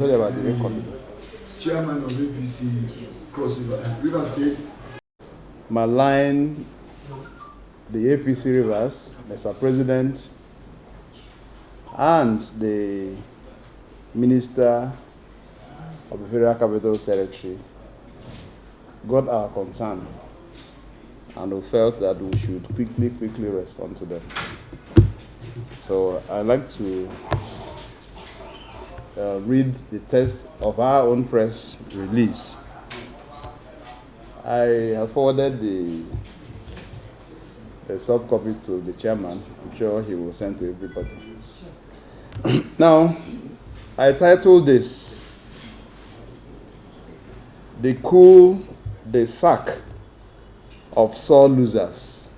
About the record. Chairman of APC Cross River State. Malign the APC Rivers, Mr. President, and the Minister of the Federal Capital Territory got our concern, and we felt that we should quickly respond to them. So I'd like to read the text of our own press release. I have forwarded the soft copy to the chairman. I'm sure he will send to everybody. Now, I titled this, "The Coup, the Sack of Sore Losers,"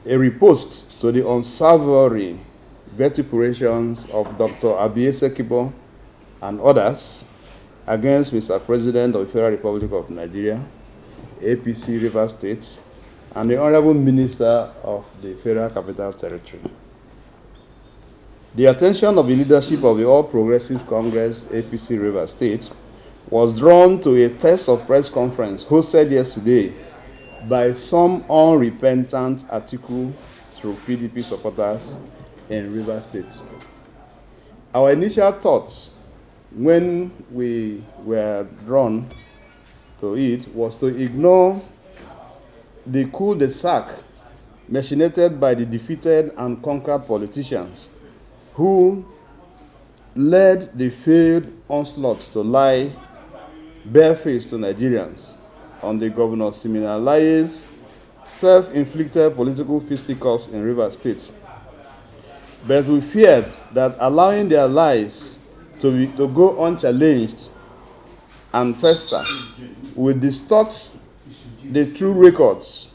a riposte to the unsavory vituperations of Dr. Abiyesekibo and others against Mr. President of the Federal Republic of Nigeria, APC River State, and the Honorable Minister of the Federal Capital Territory. The attention of the leadership of the All Progressive Congress, APC River State, was drawn to a test of press conference hosted yesterday by some unrepentant Atiku through PDP supporters in River State. Our initial thoughts when we were drawn to it was to ignore the cul-de-sac machinated by the defeated and conquered politicians who led the failed onslaught to lie barefaced to Nigerians on the Governor Siminalaye's self-inflicted political fisticuffs in River State. But we feared that allowing their lies to go unchallenged and fester would distort the true records.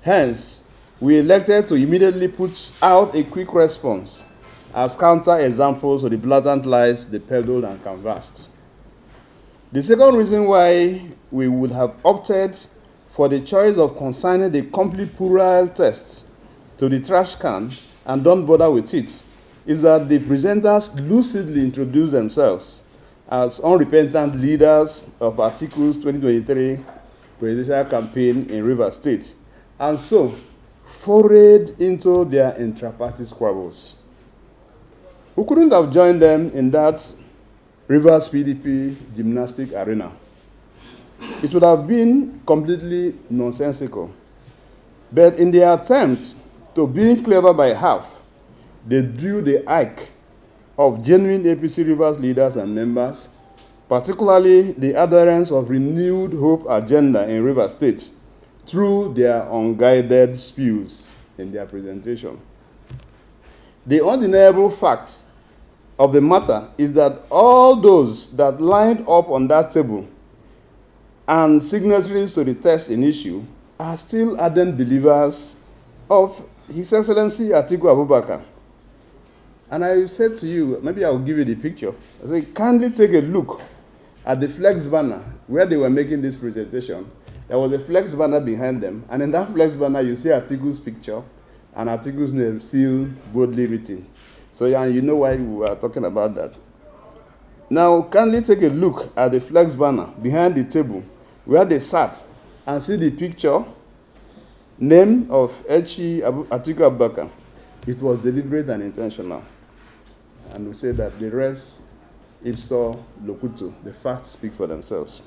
Hence, we elected to immediately put out a quick response as counter-examples of the blatant lies they peddled and canvassed. The second reason why we would have opted for the choice of consigning the complete plural test to the trash can and don't bother with it is that the presenters lucidly introduced themselves as unrepentant leaders of Atiku's 2023 presidential campaign in River State, and so forayed into their intra-party squabbles. We couldn't have joined them in that Rivers PDP gymnastic arena. It would have been completely nonsensical. But in their attempt to being clever by half, they drew the ike of genuine APC Rivers leaders and members, particularly the adherents of renewed hope agenda in River State, through their unguided spews in their presentation. The undeniable fact of the matter is that all those that lined up on that table and signatories to the text in issue are still ardent believers of His Excellency Atiku Abubakar. And I said to you, maybe I'll give you the picture. I said, kindly take a look at the flex banner where they were making this presentation. There was a flex banner behind them, and in that flex banner you see Atiku's picture and Atiku's name still boldly written. So yeah, you know why we were talking about that. Now, kindly take a look at the flex banner behind the table where they sat and see the picture, name of Atiku Abubakar. It was deliberate and intentional. And we say that the rest, ipso locuto, the facts speak for themselves.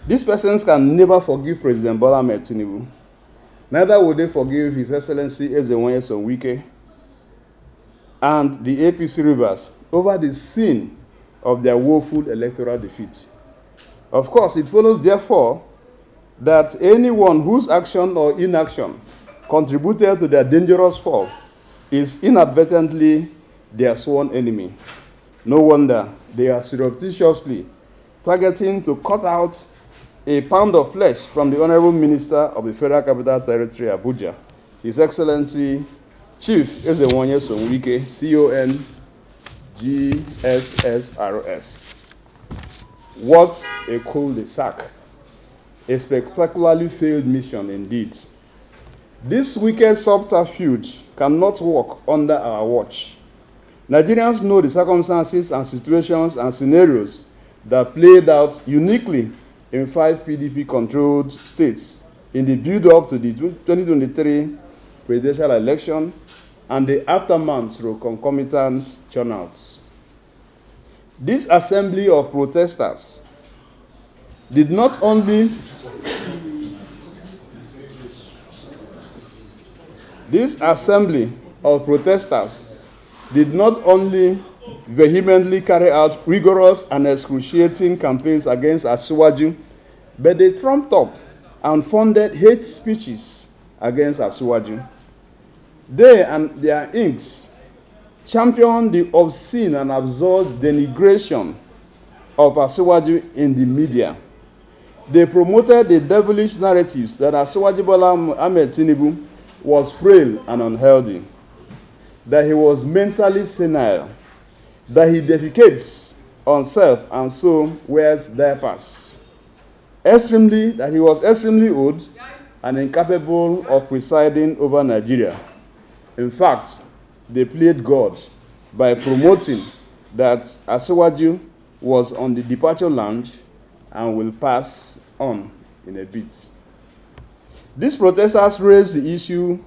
These persons can never forgive President Bola Ahmed Tinubu. Neither would they forgive His Excellency Wike and the APC Rivers over the sin of their woeful electoral defeat. Of course, it follows, therefore, that anyone whose action or inaction contributed to their dangerous fall is inadvertently their sworn enemy. No wonder they are surreptitiously targeting to cut out a pound of flesh from the Honorable Minister of the Federal Capital Territory, Abuja, His Excellency Chief Ezenwonye Wike, CONGSSRS. What a cul-de-sac. A spectacularly failed mission indeed. This wicked subterfuge cannot work under our watch. Nigerians know the circumstances and situations and scenarios that played out uniquely in 5 PDP-controlled states in the build-up to the 2023 presidential election and the aftermath through concomitant turnouts. This assembly of protesters did not only vehemently carry out rigorous and excruciating campaigns against Asiwaju, but they trumped up and funded hate speeches against Asiwaju. They and their inks championed the obscene and absurd denigration of Asiwaju in the media. They promoted the devilish narratives that Asiwaju Bola Ahmed Tinubu was frail and unhealthy, that he was mentally senile, that he defecates on self and so wears diapers, that he was extremely old and incapable of presiding over Nigeria. In fact, they played God by promoting that Asiwaju was on the departure lounge and will pass on in a bit. These protesters raised the issue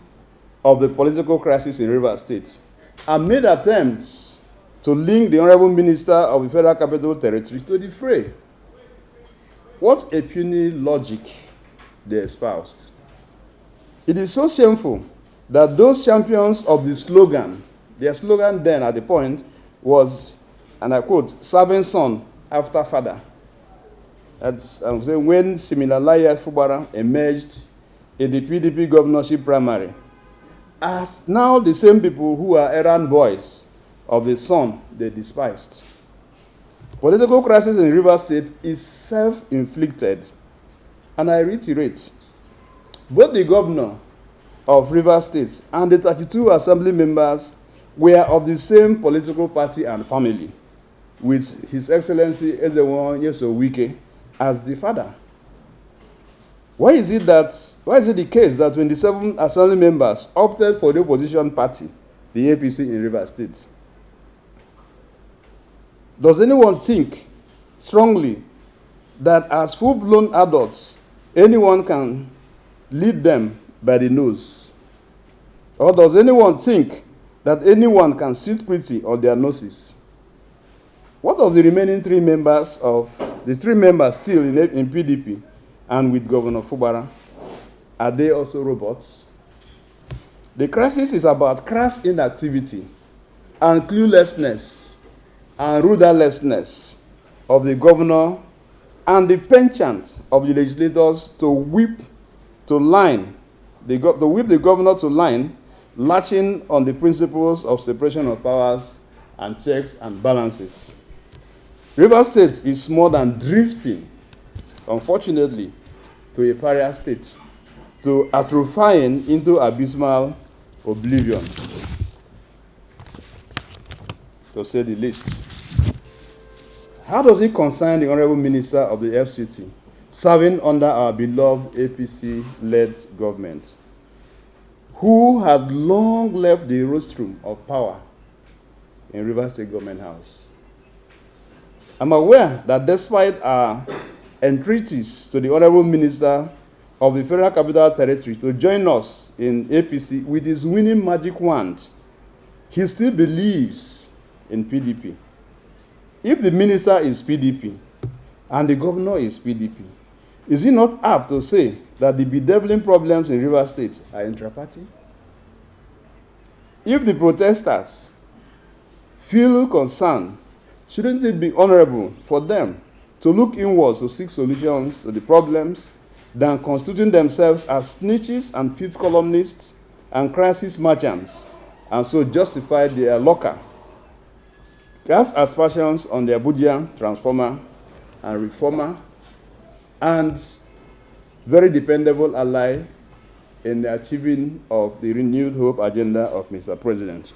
of the political crisis in Rivers State and made attempts to link the Honorable Minister of the Federal Capital Territory to the fray. What a puny logic they espoused. It is so shameful that those champions of the slogan, their slogan then at the point was, and I quote, "serving son after father." That's when Siminalaya Fubara emerged in the PDP governorship primary, as now the same people who are errand boys of the son they despised. Political crisis in Rivers State is self-inflicted, and I reiterate, both the governor of Rivers State and the 32 assembly members were of the same political party and family, with His Excellency Wike as the father. Why is it the case that 27 assembly members opted for the opposition party, the APC in Rivers State? Does anyone think strongly that as full-blown adults, anyone can lead them by the nose? Or does anyone think that anyone can sit pretty on their noses? What of the remaining 3 members still in PDP and with Governor Fubara? Are they also robots? The crisis is about crass inactivity and cluelessness and rudderlessness of the governor and the penchant of the legislators to whip the governor to line, latching on the principles of separation of powers and checks and balances. Rivers State is more than drifting, unfortunately, to a pariah state, to atrophying into abysmal oblivion, to say the least. How does it concern the Honorable Minister of the FCT, serving under our beloved APC-led government, who had long left the rostrum of power in Rivers State Government House? I'm aware that despite our entreaties to the Honorable Minister of the Federal Capital Territory to join us in APC with his winning magic wand, he still believes in PDP. If the minister is PDP and the governor is PDP, is he not apt to say that the bedeviling problems in Rivers State are intra-party? If the protesters feel concerned, shouldn't it be honorable for them to look inwards to seek solutions to the problems than constituting themselves as snitches and fifth columnists and crisis merchants, and so justify their locker gas aspersions on their Abuja transformer and reformer and very dependable ally in the achieving of the renewed hope agenda of Mr. President?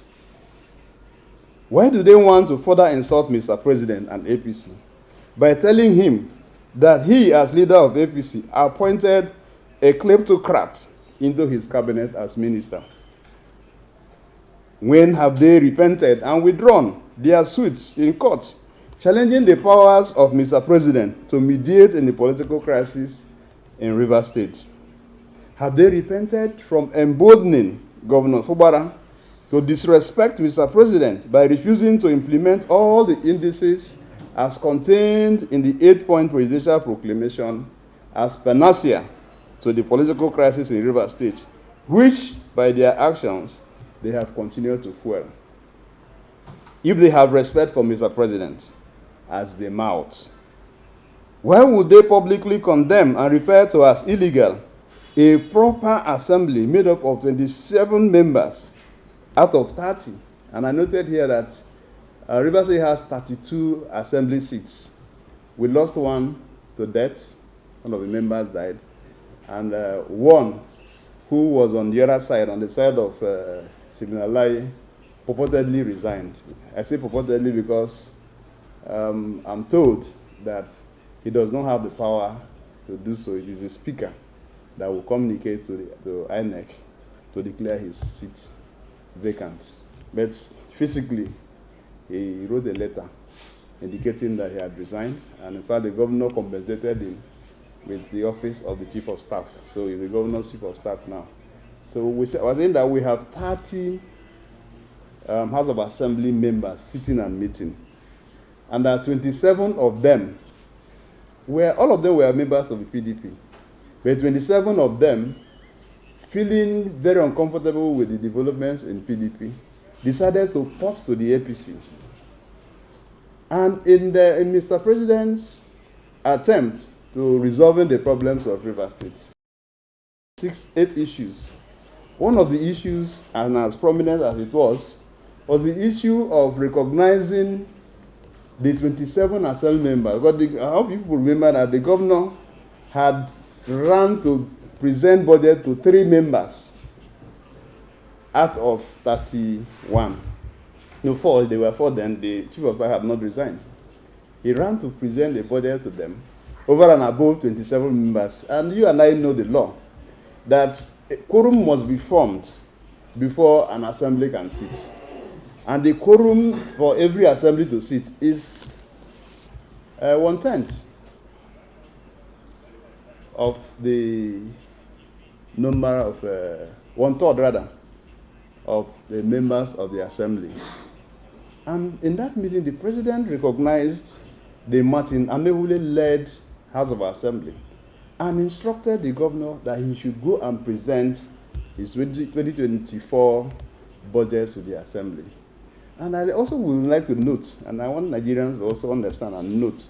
Why do they want to further insult Mr. President and APC by telling him that he, as leader of APC, appointed a kleptocrat into his cabinet as minister? When have they repented and withdrawn their suits in court, challenging the powers of Mr. President to mediate in the political crisis in Rivers State? Have they repented from emboldening Governor Fubara to disrespect Mr. President by refusing to implement all the indices as contained in the 8-point presidential proclamation as panacea to the political crisis in Rivers State, which, by their actions, they have continued to fuel? If they have respect for Mr. President, as they mouth, why would they publicly condemn and refer to as illegal a proper assembly made up of 27 members out of 30? And I noted here that Rivers State has 32 assembly seats. We lost one to death. One of the members died. And one who was on the other side, on the side of Siminalai, purportedly resigned. I say purportedly because I'm told that he does not have the power to do so. It is the speaker that will communicate to INEC to declare his seat vacant. But physically, he wrote a letter indicating that he had resigned, and in fact, the governor compensated him with the office of the chief of staff. So he's the governor's chief of staff now. So I was saying that we have 30 House of Assembly members sitting and meeting, and that 27 of them all of them were members of the PDP, but 27 of them, feeling very uncomfortable with the developments in PDP, decided to port to the APC. And in Mr. President's attempt to resolving the problems of Rivers State, 8 issues. One of the issues, and as prominent as it was the issue of recognizing the 27 assembly members. But I hope people remember that the governor had run to present budget to 3 members out of 31. No, 4. There were 4 then. The chief of staff had not resigned. He ran to present the budget to them over and above 27 members. And you and I know the law that a quorum must be formed before an assembly can sit. And the quorum for every assembly to sit is 1/10 of the number of 1/3 rather of the members of the assembly. And in that meeting, the president recognized the Martin Amewule-led House of Assembly and instructed the governor that he should go and present his 2024 budgets to the assembly. And I also would like to note, and I want Nigerians to also understand and note,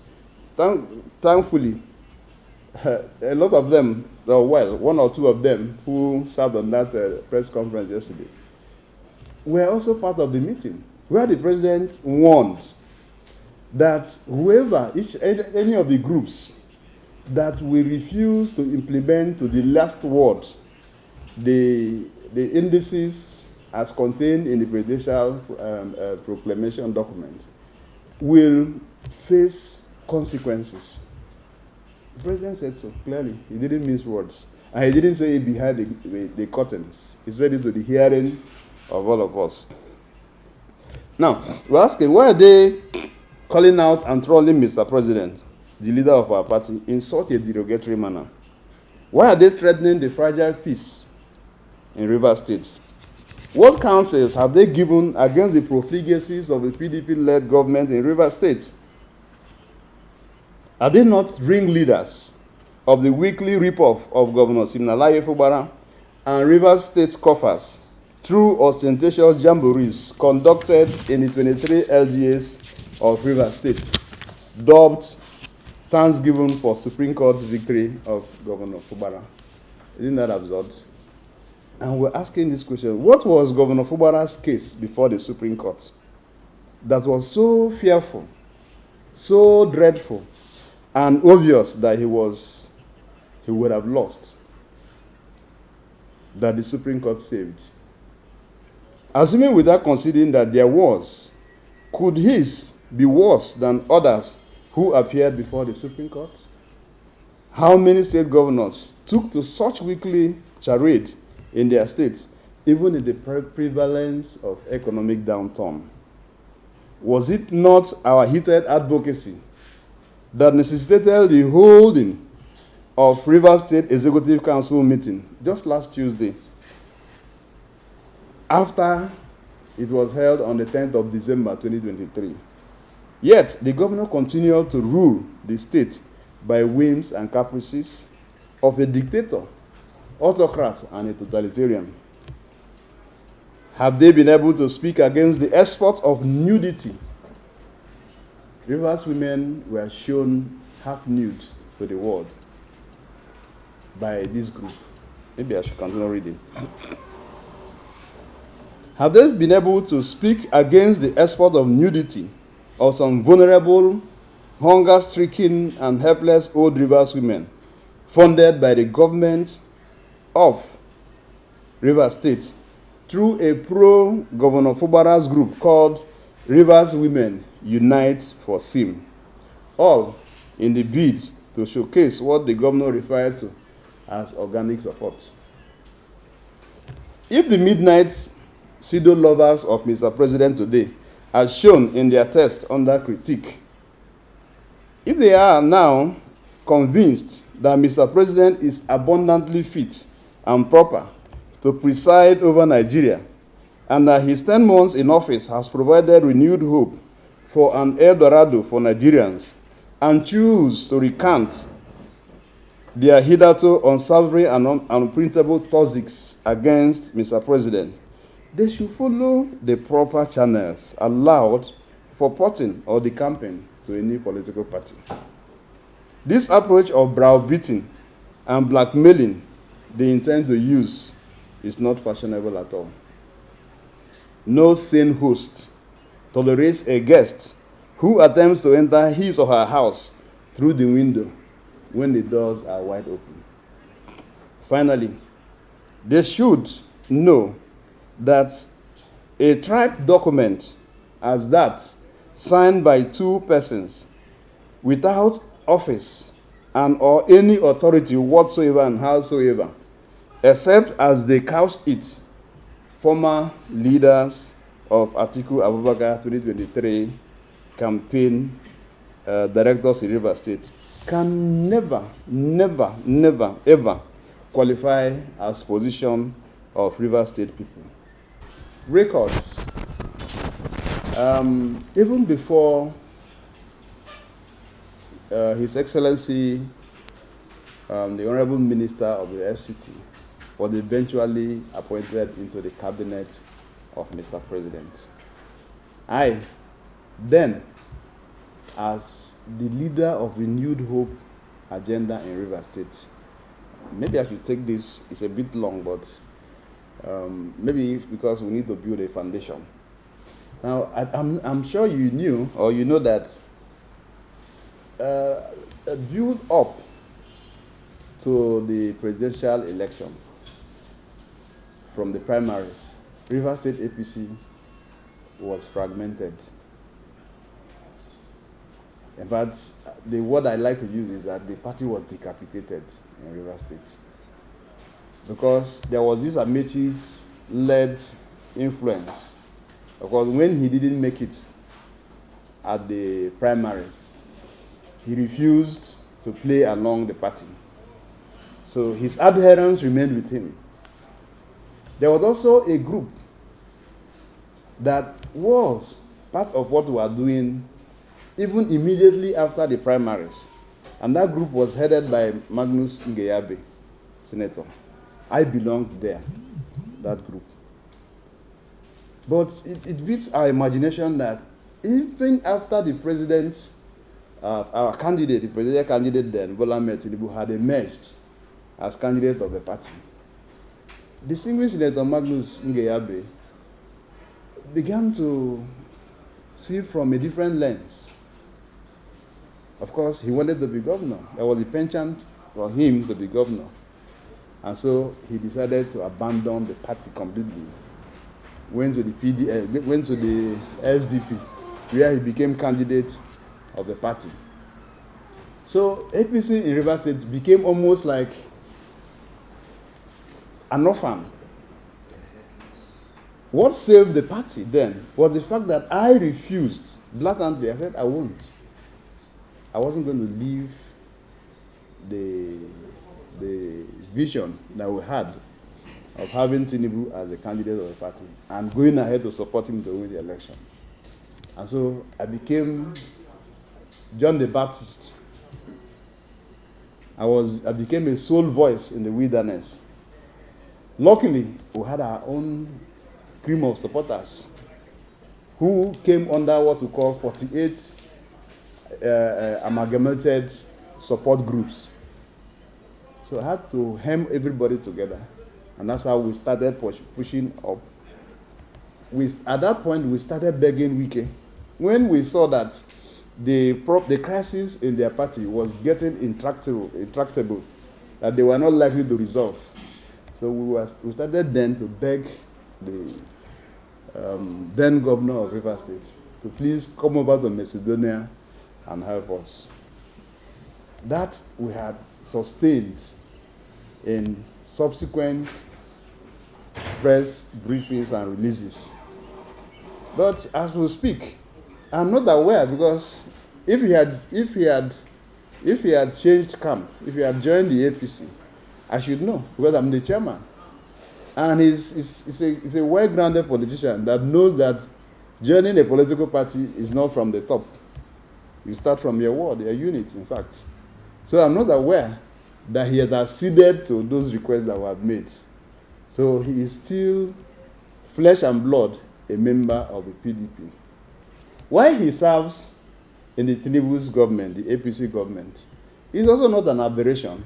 thankfully, a lot of them, well, 1 or 2 of them who served on that press conference yesterday, were also part of the meeting, where the president warned that whoever, any of the groups that will refuse to implement to the last word the indices as contained in the presidential proclamation document will face consequences. The president said so clearly. He didn't mince words. And he didn't say it behind the curtains. He said it to the hearing of all of us. Now, we're asking, why are they calling out and trolling Mr. President, the leader of our party, in such a derogatory manner? Why are they threatening the fragile peace in Rivers State? What counsels have they given against the profligacies of the PDP-led government in Rivers State? Are they not ringleaders of the weekly rip-off of Governor Siminalai Fubara and Rivers State coffers through ostentatious jamborees conducted in the 23 LGAs of Rivers State, dubbed Thanksgiving for Supreme Court victory of Governor Fubara? Isn't that absurd? And we're asking this question: what was Governor Fubara's case before the Supreme Court that was so fearful, so dreadful, and obvious that he would have lost, that the Supreme Court saved? Assuming without considering that there was, could his be worse than others who appeared before the Supreme Court? How many state governors took to such weekly charade in their states even in the prevalence of economic downturn? Was it not our heated advocacy that necessitated the holding of Rivers State Executive Council meeting just last Tuesday, after it was held on the 10th of December 2023? Yet, the governor continued to rule the state by whims and caprices of a dictator, autocrat, and a totalitarian. Have they been able to speak against the export of nudity? Rivers women were shown half nude to the world by this group. Maybe I should continue reading. Have they been able to speak against the export of nudity of some vulnerable, hunger-stricken, and helpless old Rivers women funded by the government of Rivers State through a pro-Governor Fubara's group called Rivers Women Unite for SYM, all in the bid to showcase what the governor referred to as organic support? If the midnight pseudo lovers of Mr. President today, as shown in their test under critique, if they are now convinced that Mr. President is abundantly fit and proper to preside over Nigeria, and that his 10 months in office has provided renewed hope for an El Dorado for Nigerians, and choose to recant their hitherto unsavory and unprintable toxics against Mr. President, they should follow the proper channels allowed for porting or decamping to any political party. This approach of browbeating and blackmailing they intend to use is not fashionable at all. No sane host tolerates a guest who attempts to enter his or her house through the window when the doors are wide open. Finally, they should know that a tribe document as that signed by two persons without office and or any authority whatsoever and howsoever, except as they couched it, former leaders of Atiku Abubakar 2023 campaign directors in Rivers State, can never, ever qualify as position of Rivers State people. Records. Even before His Excellency, the Honorable Minister of the FCT, was eventually appointed into the cabinet of Mr. President, I, then, as the leader of Renewed Hope agenda in Rivers State, maybe I should take this, it's a bit long, but maybe because we need to build a foundation. Now, I'm sure you knew, or you know that a build up to the presidential election from the primaries, Rivers State APC was fragmented. In fact, the word I like to use is that the party was decapitated in Rivers State, because there was this Amechi's-led influence. Because when he didn't make it at the primaries, he refused to play along the party. So his adherents remained with him. There was also a group that was part of what we were doing even immediately after the primaries. And that group was headed by Magnus Ngeyabe, senator. I belonged there, that group. But it beats our imagination that even after the president, our candidate, the presidential candidate then, Bola Tinubu, had emerged as candidate of the party, distinguished Senator Magnus Ngeyabe began to see from a different lens. Of course, he wanted to be governor. There was a penchant for him to be governor. And so he decided to abandon the party completely. Went to the went to the SDP, where he became candidate of the party. So APC in Rivers State became almost like an orphan What saved the party then was the fact that I refused blatantly. I said I won't. I wasn't going to leave the vision that we had of having Tinubu as a candidate of the party and going ahead to support him to win the election. And so I became John the Baptist. I became a sole voice in the wilderness. Luckily, we had our own cream of supporters who came under what we call 48 amalgamated support groups. So I had to hem everybody together, and that's how we started pushing up. At that point, we started begging Wike. When we saw that the crisis in their party was getting intractable, that they were not likely to resolve. So we started then to beg the then governor of Rivers State to please come over to Macedonia and help us. That we had sustained in subsequent press briefings and releases. But as we speak, I'm not aware, because if he had changed camp, if he had joined the APC, I should know, because I'm the chairman. And he's a well-grounded politician that knows that joining a political party is not from the top. You start from your ward, your unit, in fact. So I'm not aware that he had acceded to those requests that were made. So he is still flesh and blood a member of the PDP. Why he serves in the Tinubu's government, the APC government, is also not an aberration.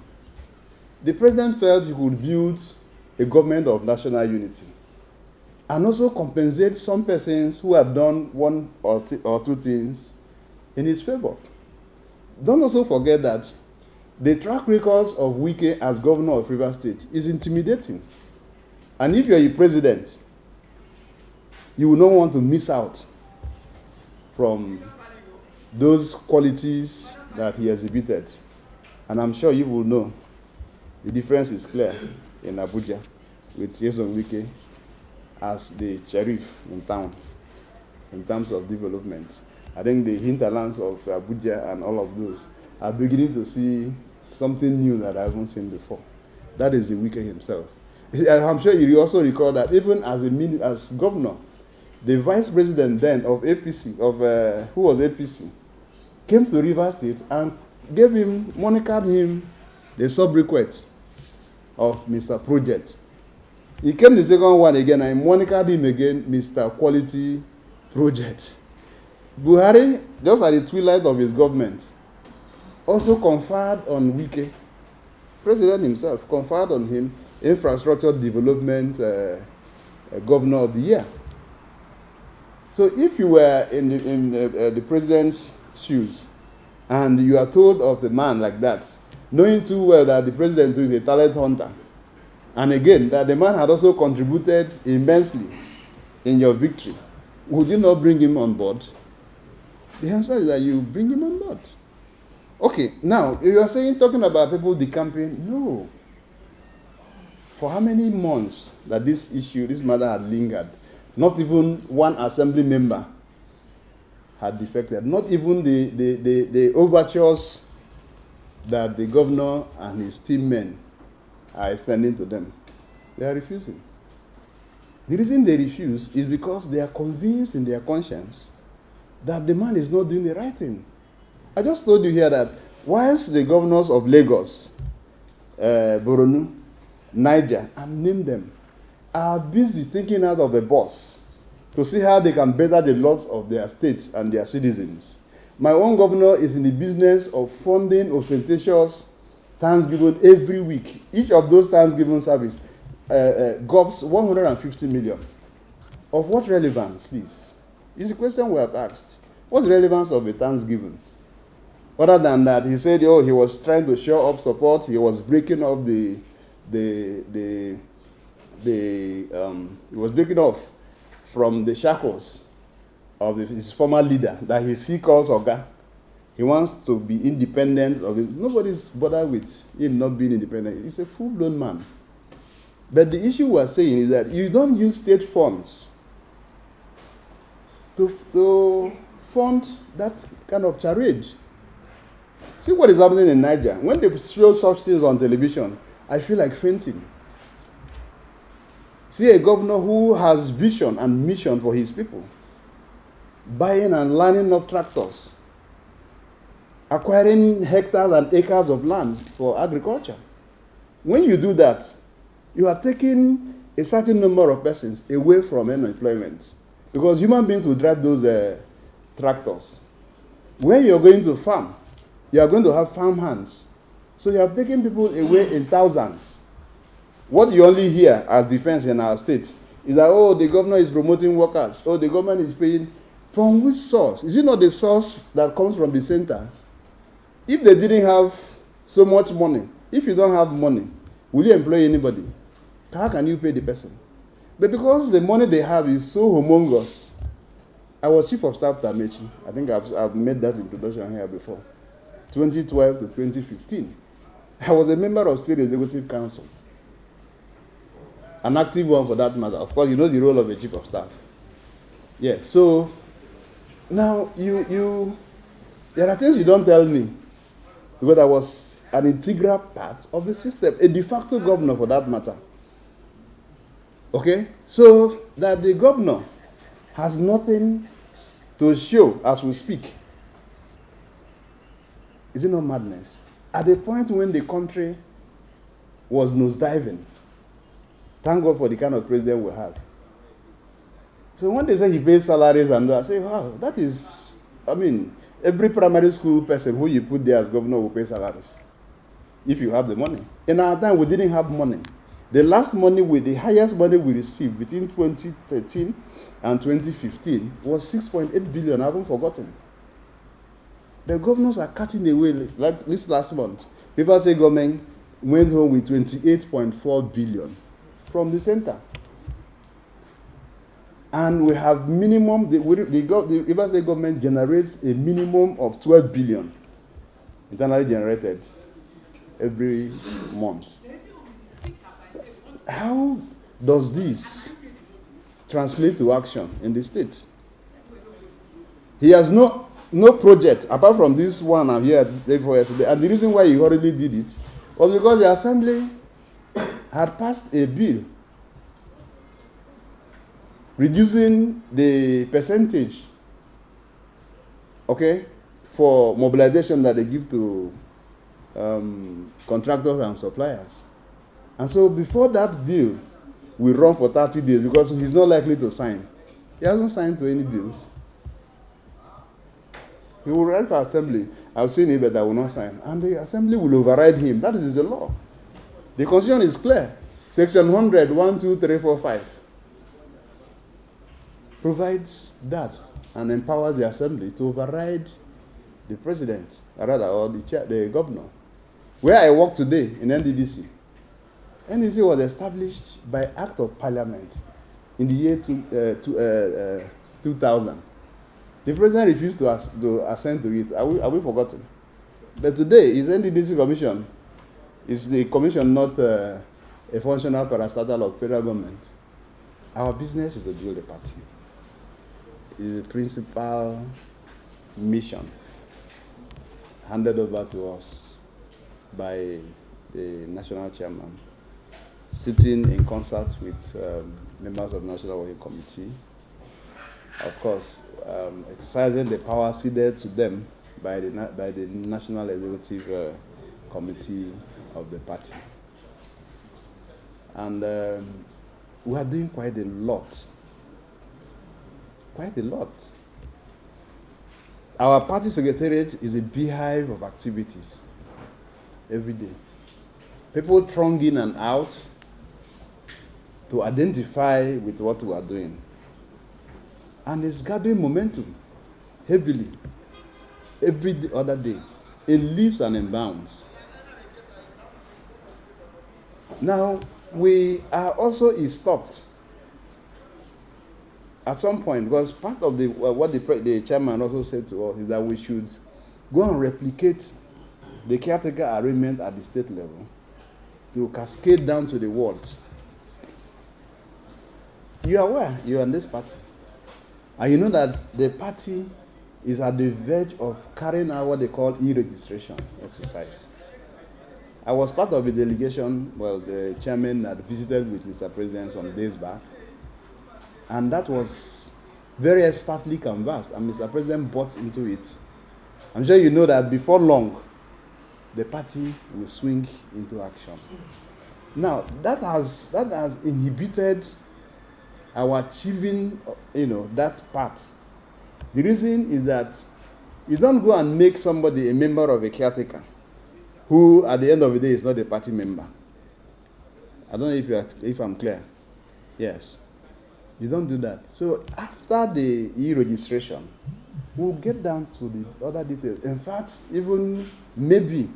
The president felt he could build a government of national unity and also compensate some persons who have done one or two things in his favor. Don't also forget that the track records of Wike as governor of Rivers State is intimidating. And if you're a president, you will not want to miss out from those qualities that he exhibited. And I'm sure you will know the difference is clear in Abuja with Yeson Wike as the sheriff in town in terms of development. I think the hinterlands of Abuja and all of those are beginning to see something new that I haven't seen before. That is the Wike himself. I'm sure you also recall that even as governor, the vice president then of APC, who was APC, came to Rivers State and monikered him the sobriquet of Mr. Project. He came the second one again and monikered him again Mr. Quality Project. Buhari, just at the twilight of his government, also conferred on Wike, president himself, conferred on him infrastructure development governor of the year. So if you were in the president's shoes and you are told of a man like that, knowing too well that the president is a talent hunter, and again that the man had also contributed immensely in your victory, would you not bring him on board? The answer is that you bring him on board. Okay, now you are talking about people decamping. No. For how many months that this matter had lingered? Not even one assembly member had defected. Not even the overtures that the governor and his team men are extending to them. They are refusing. The reason they refuse is because they are convinced in their conscience that the man is not doing the right thing. I just told you here that whilst the governors of Lagos, Borno, Niger, and name them, are busy thinking out of the box to see how they can better the lots of their states and their citizens, my own governor is in the business of funding ostentatious Thanksgiving every week. Each of those Thanksgiving service gobs 150 million. Of what relevance, please? It's a question we have asked. What's the relevance of a Thanksgiving? Other than that, he said, he was trying to show up support. He was breaking off he was breaking off from the shackles of his former leader that he calls Oga. He wants to be independent of him. Nobody's bothered with him not being independent. He's a full-blown man. But the issue we're saying is that you don't use state funds to fund that kind of charade. See what is happening in Niger. When they show such things on television, I feel like fainting. See a governor who has vision and mission for his people, buying and lining up tractors, acquiring hectares and acres of land for agriculture. When you do that, you are taking a certain number of persons away from unemployment, because human beings will drive those tractors. Where you're going to farm, you are going to have farm hands. So you have taken people away in thousands. What you only hear as defense in our state is that, oh, the governor is promoting workers. Oh, the government is paying. From which source? Is it not the source that comes from the center? If they didn't have so much money, if you don't have money, will you employ anybody? How can you pay the person? But because the money they have is so humongous, I was chief of staff to Amechi. I think I've made that introduction here before. 2012 to 2015. I was a member of State Executive Council. An active one for that matter. Of course, you know the role of a chief of staff. Yeah, so now there are things you don't tell me, because I was an integral part of the system, a de facto governor for that matter. Okay, so that the governor has nothing to show as we speak. Is it not madness? At the point when the country was nosediving, thank God for the kind of president we have. So when they say he pays salaries and I say, wow, that is, I mean, every primary school person who you put there as governor will pay salaries, if you have the money. In our time, we didn't have money. The highest money we received between 2013 and 2015 was 6.8 billion. I haven't forgotten. The governors are cutting away. Like this last month, Rivers State government went home with 28.4 billion from the center. And we have minimum, the Rivers State government generates a minimum of 12 billion internally generated every month. How does this translate to action in the state? He has no project apart from this one I'm here for yesterday. And the reason why he already did it was because the assembly had passed a bill reducing the percentage, okay, for mobilization that they give to contractors and suppliers. And so before that bill will run for 30 days, because he's not likely to sign. He hasn't signed to any bills. He will write to assembly, I've seen it, but I will not sign. And the assembly will override him. That is the law. The constitution is clear. Section 100, 1, 2, 3, 4, 5 provides that and empowers the assembly to override the president, or the governor. Where I work today in NDDC, NDDC was established by Act of Parliament in the year 2000. The president refused to assent to it. Are we forgotten? But today, is NDDC commission. Is the commission not a functional parastatal of federal government? Our business is to build a party. Is the principal mission handed over to us by the national chairman, sitting in concert with members of the National Working Committee, of course, exercising the power ceded to them by the National Executive Committee of the party. And we are doing quite a lot. Quite a lot. Our party secretariat is a beehive of activities every day. People throng in and out to identify with what we are doing. And it's gathering momentum heavily every other day, in leaps and in bounds. Now, we are also stopped at some point, because part of what the chairman also said to us is that we should go and replicate the caretaker arrangement at the state level to cascade down to the world. You are aware, you are in this party. And you know that the party is at the verge of carrying out what they call e-registration exercise. I was part of a delegation, well, the chairman had visited with Mr. President some days back, and that was very expertly canvassed, and Mr. President bought into it. I'm sure you know that before long, the party will swing into action. Now, that has inhibited our achieving, that part. The reason is that you don't go and make somebody a member of a caretaker who, at the end of the day, is not a party member. I don't know if I'm clear. Yes. You don't do that. So after the e-registration, we'll get down to the other details. In fact, even maybe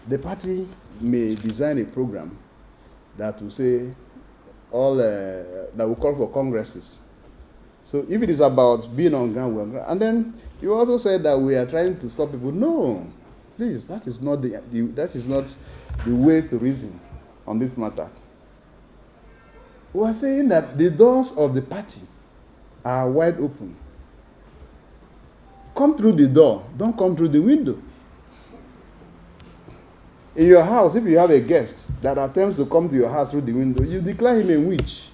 the party may design a program that will say that will call for congresses. So if it is about being on ground, we're on ground. And then you also said that we are trying to stop people. No, please, that is not the way to reason on this matter. We are saying that the doors of the party are wide open. Come through the door, don't come through the window. In your house, if you have a guest that attempts to come to your house through the window, you declare him a witch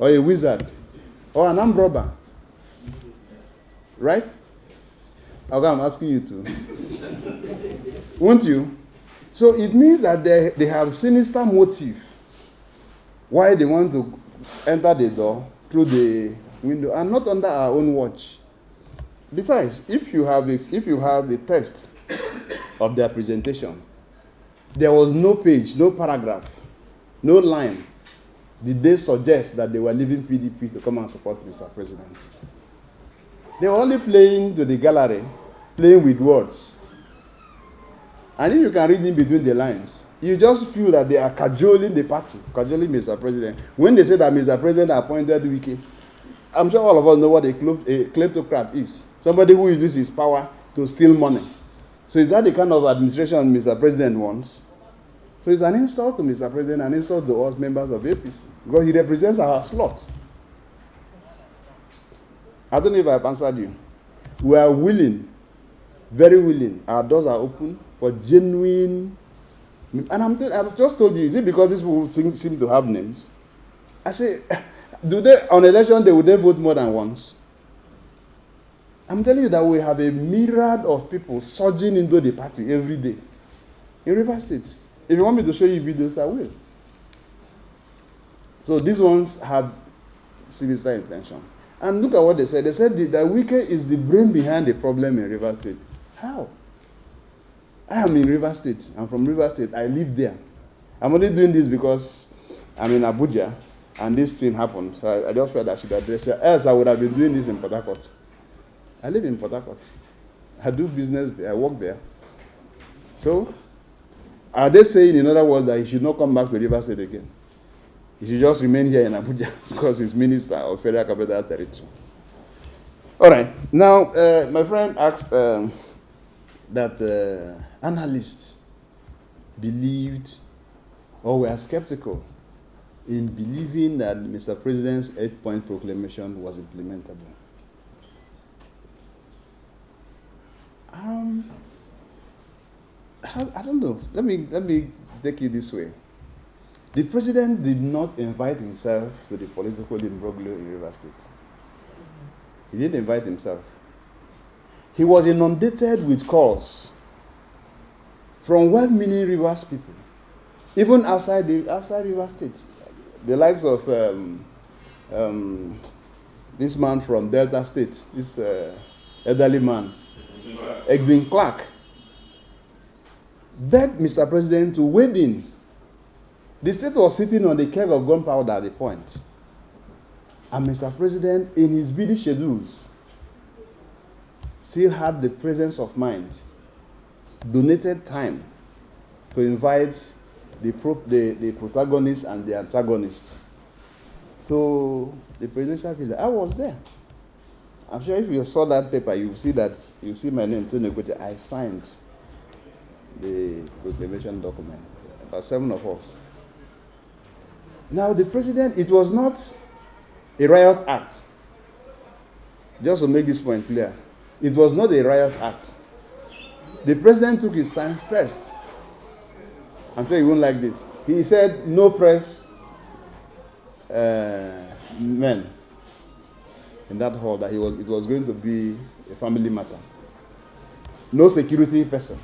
or a wizard or an armed robber. Right? Okay, I'm asking you to. Won't you? So it means that they have sinister motive why they want to enter the door through the window and not under our own watch. Besides, if you have the text of their presentation, there was no page, no paragraph, no line did they suggest that they were leaving PDP to come and support Mr. President. They were only playing to the gallery, playing with words. And if you can read in between the lines, you just feel that they are cajoling the party, cajoling Mr. President. When they say that Mr. President appointed Wike, I'm sure all of us know what a kleptocrat is. Somebody who uses his power to steal money. So is that the kind of administration Mr. President wants? So it's an insult to Mr. President, an insult to us members of APC, because he represents our slot. I don't know if I've answered you. We are willing, very willing. Our doors are open for genuine. And I've just told you, is it because these people seem to have names? I say, on election day, would they vote more than once? I'm telling you that we have a myriad of people surging into the party every day in Rivers State. If you want me to show you videos, I will. So these ones have sinister intention. And look at what they said. They said that Wike is the brain behind the problem in Rivers State. How? I am in Rivers State. I'm from Rivers State. I live there. I'm only doing this because I'm in Abuja and this thing happened. So I just felt I should address it. Else I would have been doing this in Port Harcourt. I live in Port Harcourt. I do business there. I work there. So, are they saying, in other words, that he should not come back to Rivers State again? He should just remain here in Abuja because he's Minister of Federal Capital Territory. All right. Now, my friend asked that analysts believed or were skeptical in believing that Mr. President's 8-point proclamation was implementable. I don't know. Let me take you this way. The president did not invite himself to the political imbroglio in Rivers State. He didn't invite himself. He was inundated with calls from well-meaning Rivers people, even outside Rivers State. The likes of this man from Delta State, this elderly man, Edwin Clark, begged Mr. President to wade in. The state was sitting on the keg of gunpowder at the point. And Mr. President, in his busy schedules, still had the presence of mind, donated time to invite the protagonists and the antagonists to the presidential villa. I was there. I'm sure if you saw that paper, you see my name, Tinubu. I signed the proclamation document. About 7 of us. Now, the president, it was not a riot act. just to make this point clear, it was not a riot act. The president took his time first. I'm sure you won't like this. He said no press men in that hall, that it was going to be a family matter. No security person.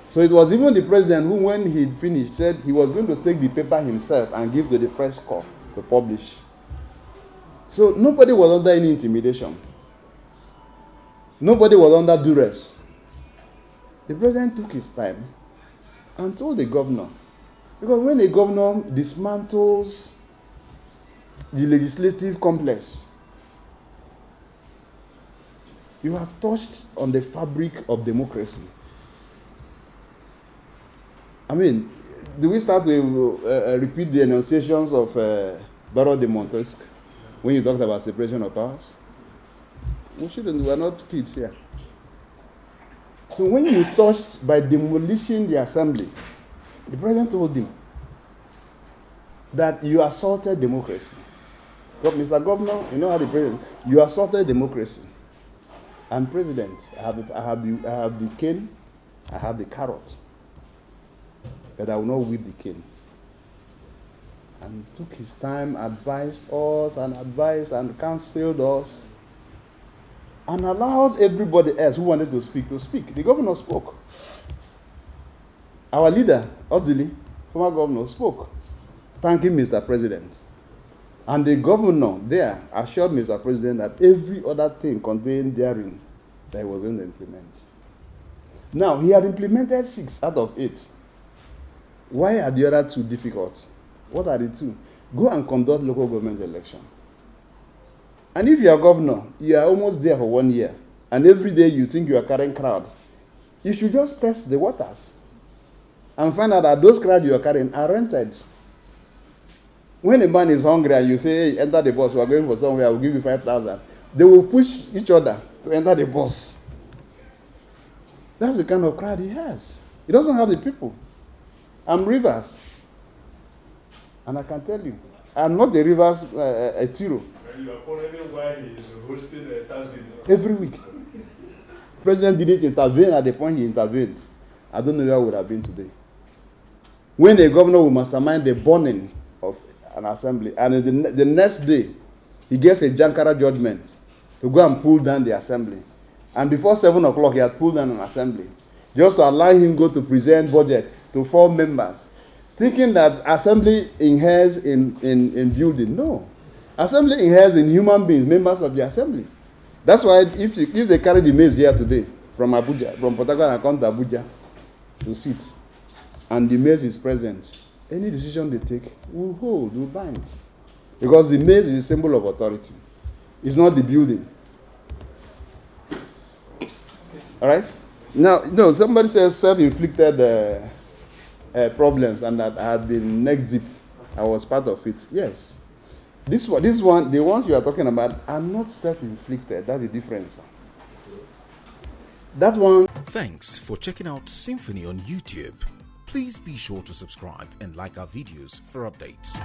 So it was even the president who, when he finished, said he was going to take the paper himself and give to the press corps to publish. So nobody was under any intimidation. Nobody was under duress. The president took his time and told the governor. Because when a governor dismantles the legislative complex, you have touched on the fabric of democracy. I mean, do we start to repeat the enunciations of Baron de Montesquieu when you talked about separation of powers? We shouldn't. We are not kids here. So when you touched by demolishing the assembly, the president told him that you assaulted democracy. Mr. Governor, you know how the president, you assaulted democracy. I'm president. I have the cane, I have the carrot, but I will not whip the cane. And he took his time, advised and counseled us, and allowed everybody else who wanted to speak to speak. The governor spoke. Our leader, Odili, former governor, spoke, thanking Mr. President. And the governor there assured Mr. President that every other thing contained therein that he was going to implement. Now, he had implemented 6 out of 8. Why are the other 2 difficult? What are the 2? Go and conduct local government election. And if you are governor, you are almost there for 1 year, and every day you think you are carrying crowd, you should just test the waters and find out that those crowds you are carrying are rented. When a man is hungry and you say, hey, enter the bus, we are going for somewhere, I will give you 5,000, they will push each other to enter the bus. That's the kind of crowd he has. He doesn't have the people. I'm Rivers. And I can tell you, I'm not the Rivers Tiro. You are wondering why he is hosting a Thanksgiving. Every week. President didn't intervene at the point he intervened. I don't know where I would have been today. When a governor will mastermind the burning of an assembly, and the next day, he gets a Jankara judgment to go and pull down the assembly. And before 7 o'clock, he had pulled down an assembly, just to allow him go to present budget to 4 members, thinking that assembly inheres in building. No. Assembly inheres in human beings, members of the assembly. That's why if they carry the maize here today, from Abuja, from Port Harcourt and come to Abuja to sit, and the maize is present, any decision they take will hold, will bind. Because the maize is a symbol of authority. It's not the building. All right? Now, somebody says self-inflicted problems and that I had been neck deep. I was part of it. Yes. This one, the ones you are talking about are not self-inflicted. That's the difference. That one. Thanks for checking out SYMFONI on YouTube. Please be sure to subscribe and like our videos for updates.